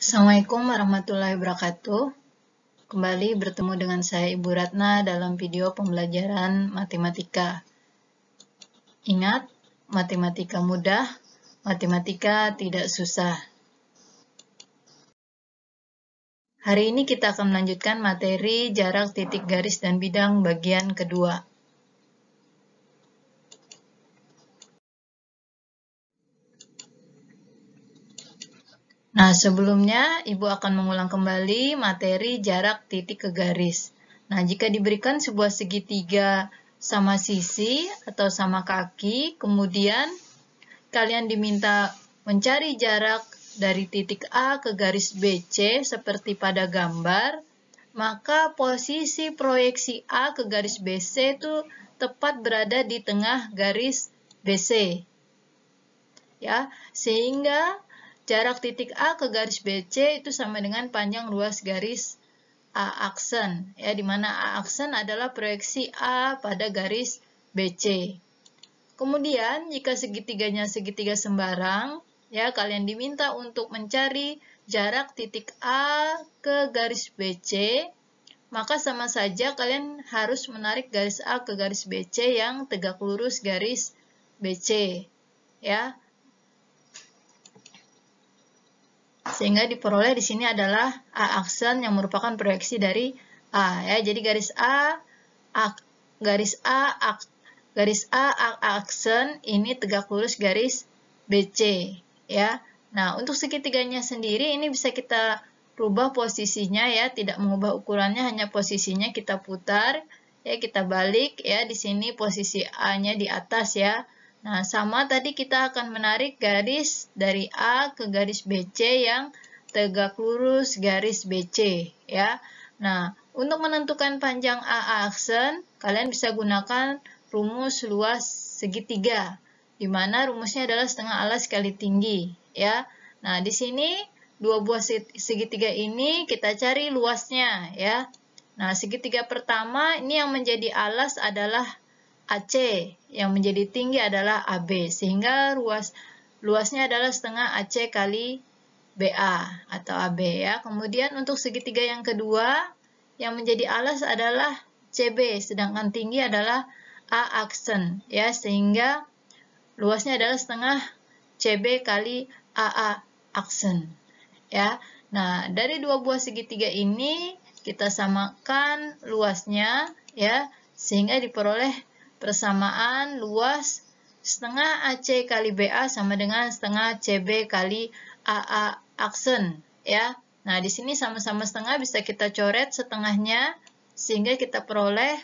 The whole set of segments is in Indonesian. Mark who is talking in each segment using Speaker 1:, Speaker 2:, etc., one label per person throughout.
Speaker 1: Assalamualaikum warahmatullahi wabarakatuh. Kembali bertemu dengan saya Ibu Ratna dalam video pembelajaran matematika. Ingat, matematika mudah, matematika tidak susah. Hari ini kita akan melanjutkan materi jarak titik garis dan bidang bagian kedua. Nah, sebelumnya Ibu akan mengulang kembali materi jarak titik ke garis. Nah, jika diberikan sebuah segitiga sama sisi atau sama kaki, kemudian kalian diminta mencari jarak dari titik A ke garis BC seperti pada gambar, maka posisi proyeksi A ke garis BC itu tepat berada di tengah garis BC. Ya, sehingga jarak titik A ke garis BC itu sama dengan panjang luas garis A aksen, ya, di mana A aksen adalah proyeksi A pada garis BC. Kemudian, jika segitiganya segitiga sembarang, ya, kalian diminta untuk mencari jarak titik A ke garis BC, maka sama saja kalian harus menarik garis A ke garis BC yang tegak lurus garis BC, ya. Sehingga diperoleh di sini adalah A aksen yang merupakan proyeksi dari A, ya. Jadi garis A aksen ini tegak lurus garis BC, ya. Nah, untuk segitiganya sendiri ini bisa kita rubah posisinya, ya, tidak mengubah ukurannya, hanya posisinya kita putar, ya, kita balik, ya. Di sini posisi A-nya di atas, ya. Nah, sama tadi kita akan menarik garis dari A ke garis BC yang tegak lurus garis BC, ya. Nah, untuk menentukan panjang A aksen, kalian bisa gunakan rumus luas segitiga, di mana rumusnya adalah setengah alas kali tinggi, ya. Nah, di sini dua buah segitiga ini kita cari luasnya, ya. Nah, segitiga pertama ini yang menjadi alas adalah AC, yang menjadi tinggi adalah AB, sehingga luasnya adalah setengah AC kali BA atau AB, ya. Kemudian untuk segitiga yang kedua, yang menjadi alas adalah CB, sedangkan tinggi adalah A aksen, ya, sehingga luasnya adalah setengah CB kali AA aksen, ya. Nah, dari dua buah segitiga ini kita samakan luasnya, ya, sehingga diperoleh persamaan luas setengah AC kali BA sama dengan setengah CB kali AA aksen, ya. Nah, di sini sama-sama setengah bisa kita coret setengahnya, sehingga kita peroleh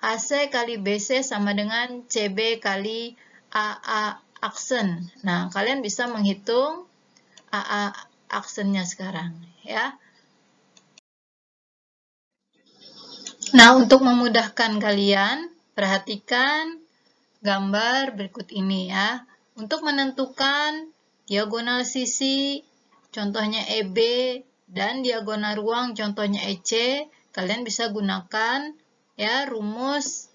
Speaker 1: AC kali BC sama dengan CB kali AA aksen. Nah, kalian bisa menghitung AA aksennya sekarang, ya. Nah, untuk memudahkan kalian, perhatikan gambar berikut ini, ya. Untuk menentukan diagonal sisi, contohnya EB, dan diagonal ruang, contohnya EC, kalian bisa gunakan, ya, rumus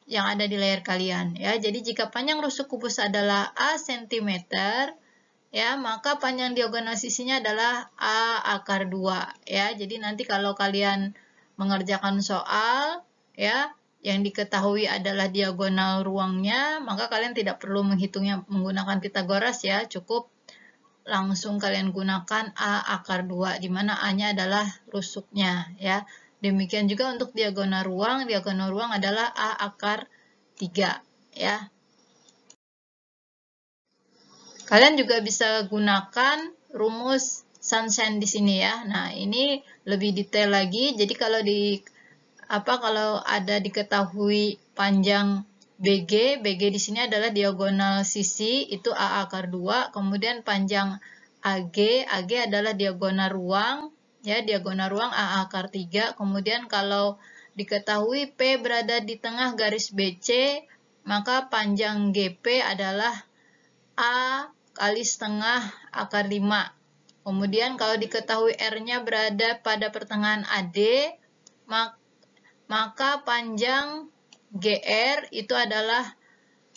Speaker 1: yang ada di layar kalian, ya. Jadi jika panjang rusuk kubus adalah A cm, ya, maka panjang diagonal sisinya adalah A akar 2, ya. Jadi nanti kalau kalian mengerjakan soal, ya, yang diketahui adalah diagonal ruangnya, maka kalian tidak perlu menghitungnya menggunakan Pitagoras, ya. Cukup langsung kalian gunakan A akar 2, di mana A-nya adalah rusuknya, ya. Demikian juga untuk diagonal ruang adalah A akar 3, ya. Kalian juga bisa gunakan rumus sunshine di sini, ya. Nah, ini lebih detail lagi. Jadi kalau ada diketahui panjang BG di sini adalah diagonal sisi, itu A akar 2, kemudian panjang AG adalah diagonal ruang, ya, diagonal ruang A akar 3, kemudian kalau diketahui P berada di tengah garis BC, maka panjang GP adalah A kali setengah akar 5. Kemudian kalau diketahui R-nya berada pada pertengahan AD, maka panjang GR itu adalah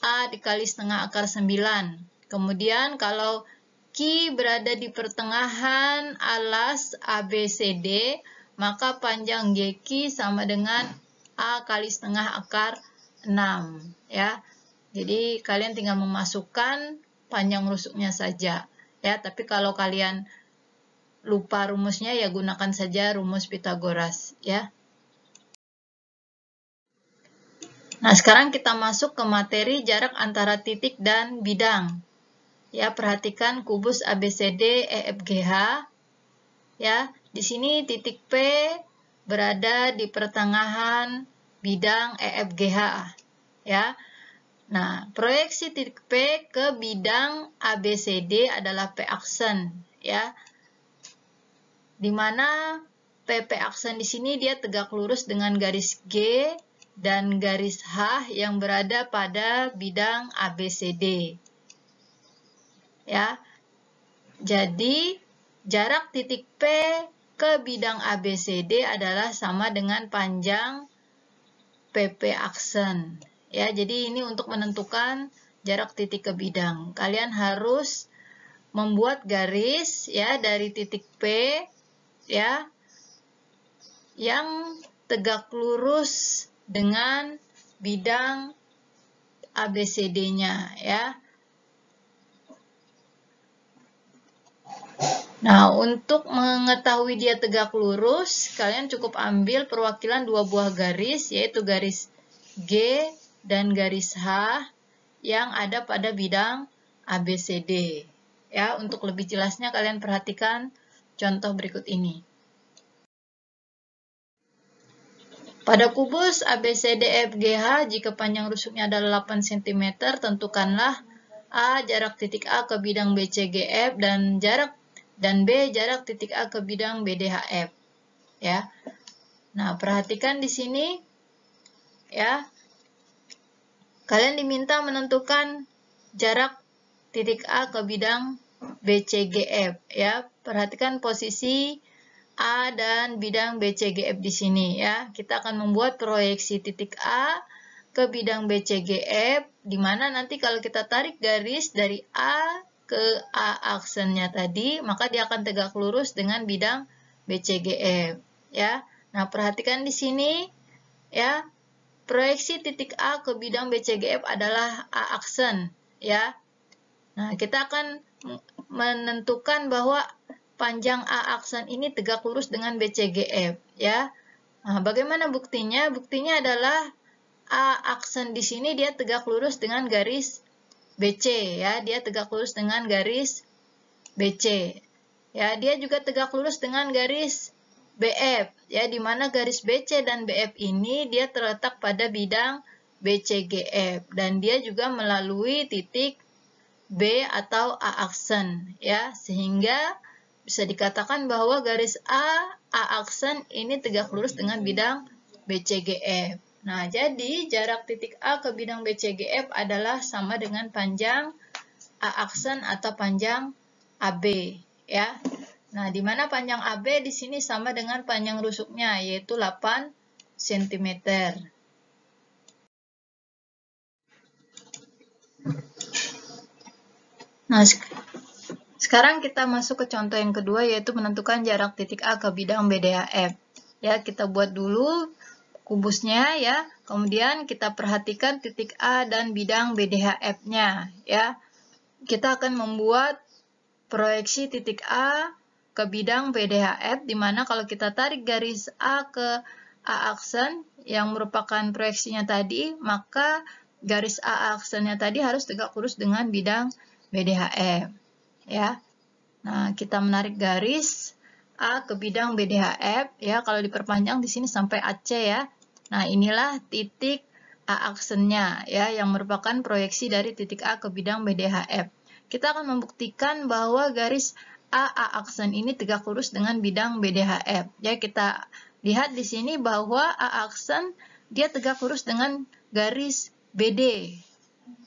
Speaker 1: A dikali setengah akar 9. Kemudian kalau GQ berada di pertengahan alas ABCD, maka panjang GQ sama dengan A kali setengah akar 6, ya. Jadi kalian tinggal memasukkan panjang rusuknya saja, ya. Tapi kalau kalian lupa rumusnya, ya gunakan saja rumus Pythagoras, ya. Nah, sekarang kita masuk ke materi jarak antara titik dan bidang. Ya, perhatikan kubus ABCD EFGH. Ya, di sini titik P berada di pertengahan bidang EFGH. Ya. Nah, proyeksi titik P ke bidang ABCD adalah P aksen, ya. Di mana PP aksen di sini dia tegak lurus dengan garis G dan garis H yang berada pada bidang ABCD. Ya. Jadi, jarak titik P ke bidang ABCD adalah sama dengan panjang PP aksen. Ya, jadi ini untuk menentukan jarak titik ke bidang. Kalian harus membuat garis ya dari titik P ya yang tegak lurus dengan bidang ABCD-nya ya. Nah, untuk mengetahui dia tegak lurus, kalian cukup ambil perwakilan dua buah garis, yaitu garis G dan garis H yang ada pada bidang ABCD. Ya, untuk lebih jelasnya kalian perhatikan contoh berikut ini. Pada kubus ABCDEFGH, jika panjang rusuknya adalah 8 cm, tentukanlah A jarak titik A ke bidang BCGF dan B jarak titik A ke bidang BDHF. Ya. Nah, perhatikan di sini ya. Kalian diminta menentukan jarak titik A ke bidang BCGF ya. Perhatikan posisi A dan bidang BCGF di sini ya. Kita akan membuat proyeksi titik A ke bidang BCGF, di mana nanti kalau kita tarik garis dari A ke A aksennya tadi, maka dia akan tegak lurus dengan bidang BCGF ya. Nah, perhatikan di sini ya. Proyeksi titik A ke bidang BCGF adalah A aksen ya. Nah, kita akan menentukan bahwa panjang A aksen ini tegak lurus dengan BCGF ya. Nah, bagaimana buktinya? Buktinya adalah A aksen di sini dia tegak lurus dengan garis BC ya. Dia tegak lurus dengan garis BC. Ya, dia juga tegak lurus dengan garis BF ya, di mana garis BC dan BF ini dia terletak pada bidang BCGF dan dia juga melalui titik B atau A aksen ya, sehingga bisa dikatakan bahwa garis A aksen ini tegak lurus dengan bidang BCGF. Nah, jadi jarak titik A ke bidang BCGF adalah sama dengan panjang A aksen atau panjang AB ya. Nah, di mana panjang AB di sini sama dengan panjang rusuknya, yaitu 8 cm. Nah, sekarang kita masuk ke contoh yang kedua, yaitu menentukan jarak titik A ke bidang BDHF. Ya, kita buat dulu kubusnya ya, kemudian kita perhatikan titik A dan bidang BDHF-nya ya. Kita akan membuat proyeksi titik A ke bidang BDHF, di mana kalau kita tarik garis A ke A aksen yang merupakan proyeksinya tadi, maka garis A aksennya tadi harus tegak lurus dengan bidang BDHF ya. Nah, kita menarik garis A ke bidang BDHF ya, kalau diperpanjang di sini sampai AC ya. Nah, inilah titik A aksennya ya, yang merupakan proyeksi dari titik A ke bidang BDHF. Kita akan membuktikan bahwa garis A aksen ini tegak lurus dengan bidang BDHF. Ya, kita lihat di sini bahwa A aksen dia tegak lurus dengan garis BD.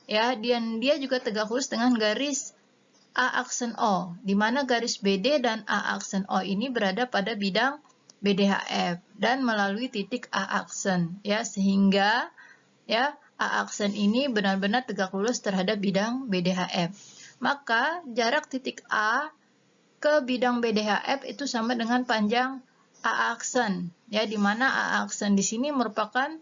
Speaker 1: Ya, dan dia juga tegak lurus dengan garis A aksen O, di mana garis BD dan A aksen O ini berada pada bidang BDHF dan melalui titik A aksen ya, sehingga ya A aksen ini benar-benar tegak lurus terhadap bidang BDHF. maka jarak titik A ke bidang BDHF itu sama dengan panjang A aksen, ya, di mana A aksen di sini merupakan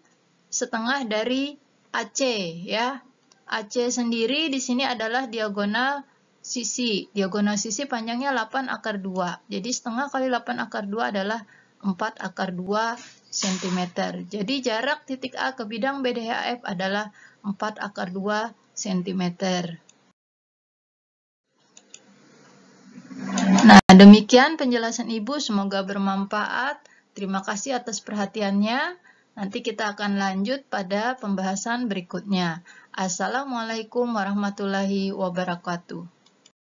Speaker 1: setengah dari AC, ya. AC sendiri di sini adalah diagonal sisi. Diagonal sisi panjangnya 8/2. Jadi setengah kali 8/2 adalah 4/2 cm. Jadi jarak titik A ke bidang BDHF adalah 4/2 cm. Nah, demikian penjelasan Ibu, semoga bermanfaat. Terima kasih atas perhatiannya. Nanti kita akan lanjut pada pembahasan berikutnya. Assalamualaikum warahmatullahi wabarakatuh.